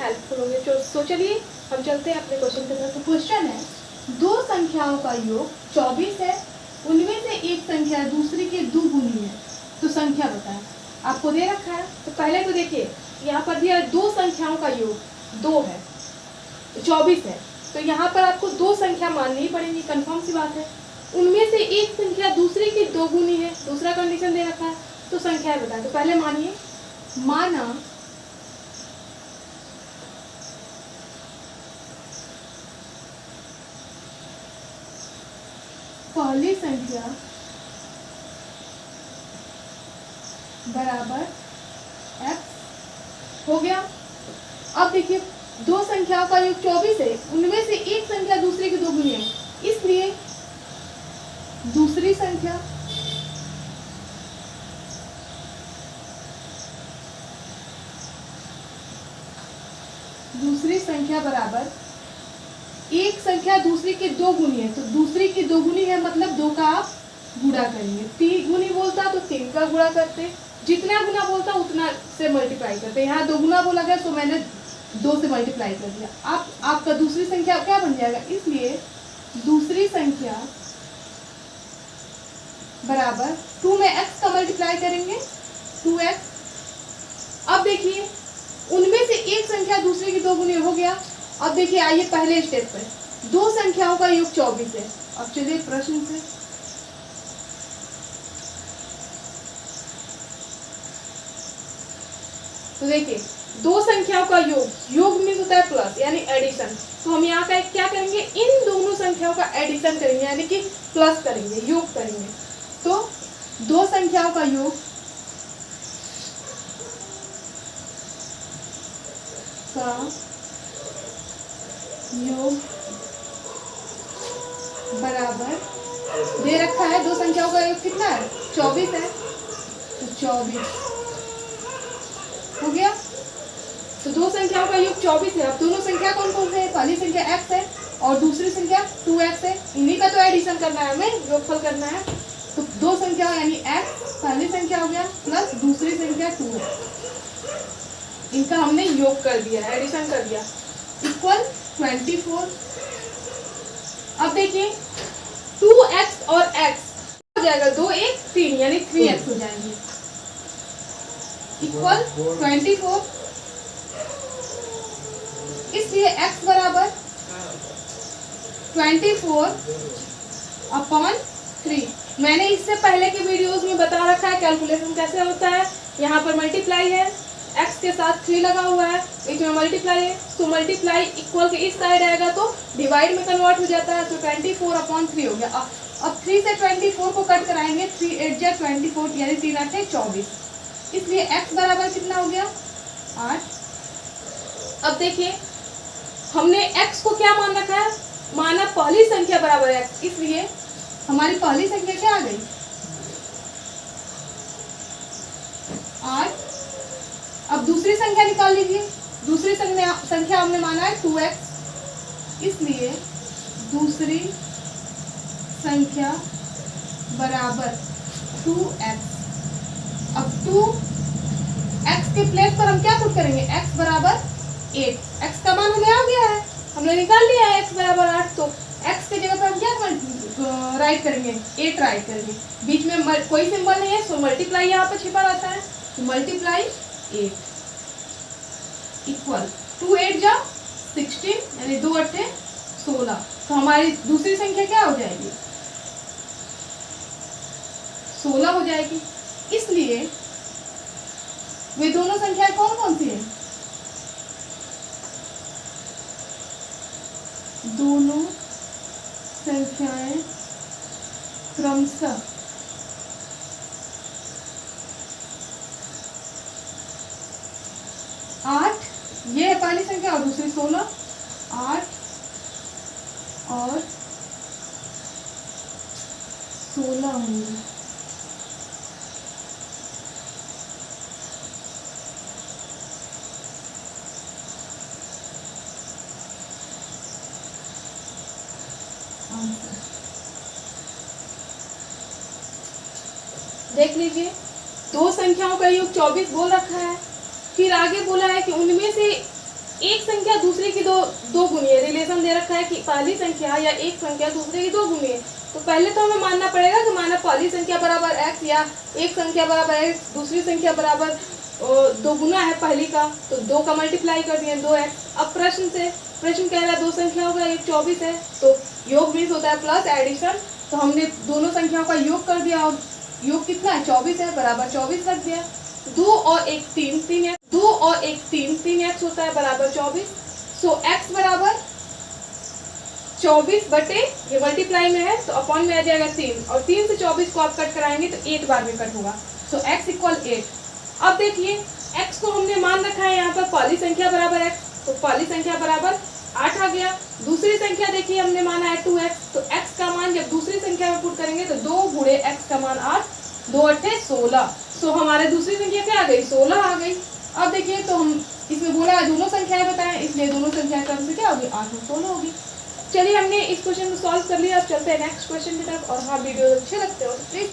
Helpful होंगे। तो चलिए हम चलते हैं अपने क्वेश्चन के तरफ। तो क्वेश्चन है, दो संख्याओं का योग 24 है, उनमें से एक संख्या दूसरी के दुगुनी है, तो संख्या बताएं। आपको दे रखा है, तो पहले तो देखिए यहाँ पर दिया है दो संख्याओं का योग 2 है, 24 है, तो यहाँ पर आपको दो संख्या माननी ही पड़ेगी, कंफर्म सी बात है। उनमें से एक संख्या दूसरी की दोगुनी है, दूसरा कंडीशन दे रखा है, तो संख्या बताएं। तो पहले मानिए, माना पहली संख्या बराबर x हो गया। अब देखिए दो संख्याओं का योग 24 है, उनमें से एक संख्या दूसरे की दोगुनी है, इसलिए दूसरी संख्या बराबर एक संख्या दूसरी की दो गुनी है, तो दूसरी की दो गुनी है मतलब 2 का आप गुणा करेंगे। 3 गुनी बोलता तो 3 का गुणा करते, जितना गुना बोलता उतना से मल्टीप्लाई करते। यहाँ 2 गुना बोला गया तो मैंने 2 से मल्टीप्लाई कर दिया। आप आपका दूसरी संख्या क्या बन जाएगा, इसलिए दूसरी संख्या बराबर 2 में x का मल्टीप्लाई करेंगे 2x। अब देखिए उनमें से एक संख्या दूसरे की दोगुनी हो गया। अब देखिए आइए पहले स्टेप पर, दो संख्याओं का योग 24 है। अब चलिए प्रश्न से, तो देखिए दो संख्याओं का योग मीन्स होता है प्लस यानी एडिशन, तो हम यहाँ का क्या करेंगे, इन दोनों संख्याओं का एडिशन करेंगे यानी कि प्लस करेंगे, योग करेंगे। तो दो संख्याओं का योग बराबर दे रखा है, दो संख्याओं का योग कितना है 24 है, तो 24 हो गया। तो दो संख्याओं का योग 24 है। अब दोनों संख्या कौन कौन से है, पहली संख्या x है और दूसरी संख्या 2x है, इन्हीं का तो एडिशन करना है, हमें योगफल करना है। तो दो संख्या यानी x पहली संख्या हो गया प्लस दूसरी संख्या 2 है, इनका हमने योग कर दिया, एडिशन कर दिया, इक्वल 24। अब देखिए 2x और x हो जाएगा 2 1 3 यानी 3x हो जाएंगे, इक्वल 24। इसलिए x बराबर 24/3। मैंने इससे पहले के वीडियोस में बता रखा है कैलकुलेशन कैसे होता है। यहाँ पर मल्टीप्लाई है, x के साथ 3 लगा हुआ है, बीच में मल्टीप्लाई है, तो मल्टीप्लाई इक्वल के इस साइड आएगा तो डिवाइड में कन्वर्ट हो जाता है, तो 24/3 हो गया। अब 3 से 24 को कट कराएंगे, 3 8 जा 24 यानी 3 8 है 24, इसलिए x बराबर कितना हो गया 8। अब देखिए हमने x को क्या मान रखा है, माना पहली संख्या बराबर x, इसलिए हमारी पहली संख्या क्या आ गई 8। अब दूसरी संख्या निकाल लीजिए, दूसरी संख्या हमने माना है 2x, इसलिए दूसरी संख्या बराबर 2x। अब 2x के प्लेस पर हम क्या पुट करेंगे, x बराबर 8, x का मान हमें आ गया है, हमने निकाल लिया है x बराबर 8, तो x के जगह पर हम क्या राइट करेंगे 8 राइट करेंगे, बीच में कोई सिंबल नहीं है, सो मल्टीप्लाई यहाँ पर छिपा रहता है, तो मल्टीप्लाई 8 इक्वल 2 8 जा 16 यानी 2 8 16। तो हमारी दूसरी संख्या क्या हो जाएगी 16 हो जाएगी। इसलिए वे दोनों संख्याएं कौन कौन सी हैं, दोनों संख्याएं क्रमशः आठ, ये है पहली संख्या और दूसरी 16, 8 और 16 होंगे। देख लीजिए दो संख्याओं का योग 24 बोल रखा है, फिर आगे बोला है कि उनमें से एक संख्या दूसरे की दो गुनी है, रिलेशन दे रखा है कि पहली संख्या या एक संख्या दूसरे की दो गुनी है, तो पहले तो हमें मानना पड़ेगा कि माना पहली संख्या बराबर x या एक संख्या बराबर x, दूसरी संख्या बराबर दो गुना है पहली का, तो 2 का मल्टीप्लाई कर दिए 2x। अब प्रश्न कह रहा है दो संख्या होगा, एक 24 है, तो योग मीन्स होता है प्लस एडिशन, तो हमने दोनों संख्याओं का योग कर दिया और योग कितना है 24 है, बराबर 24 रख दिया। 2 और 1 3x, 2 और 1 3x होता है बराबर 24। सो x बराबर 24 बटे ये मल्टीप्लाई में है तो अपॉन में आ जाएगा 3, और 3 से 24 को आप कट कराएंगे तो 8 बार में कट होगा। सो x इक्वल 8। अब देखिए x को हमने मान रखा है यहाँ पर पहली संख्या बराबर x, तो पहली संख्या बराबर 8 आ गया। दूसरी संख्या देखिए हमने माना है 2x, तो x का मान जब दूसरी संख्या में पुट करेंगे तो 2 गुणे x का मान 8, 2 8 16। सो हमारे दूसरी संख्या क्या आ गई 16 आ गई। अब देखिए तो हम इसमें बोला है दोनों संख्याएं बताएं, इसलिए दोनों संख्याएं क्रम से क्या होगी 8 और 16 होगी। चलिए हमने इस क्वेश्चन को सॉल्व कर लिया। अब चलते हैं नेक्स्ट क्वेश्चन की तरफ। और हाँ वीडियो अच्छे लगते हो तो प्लीज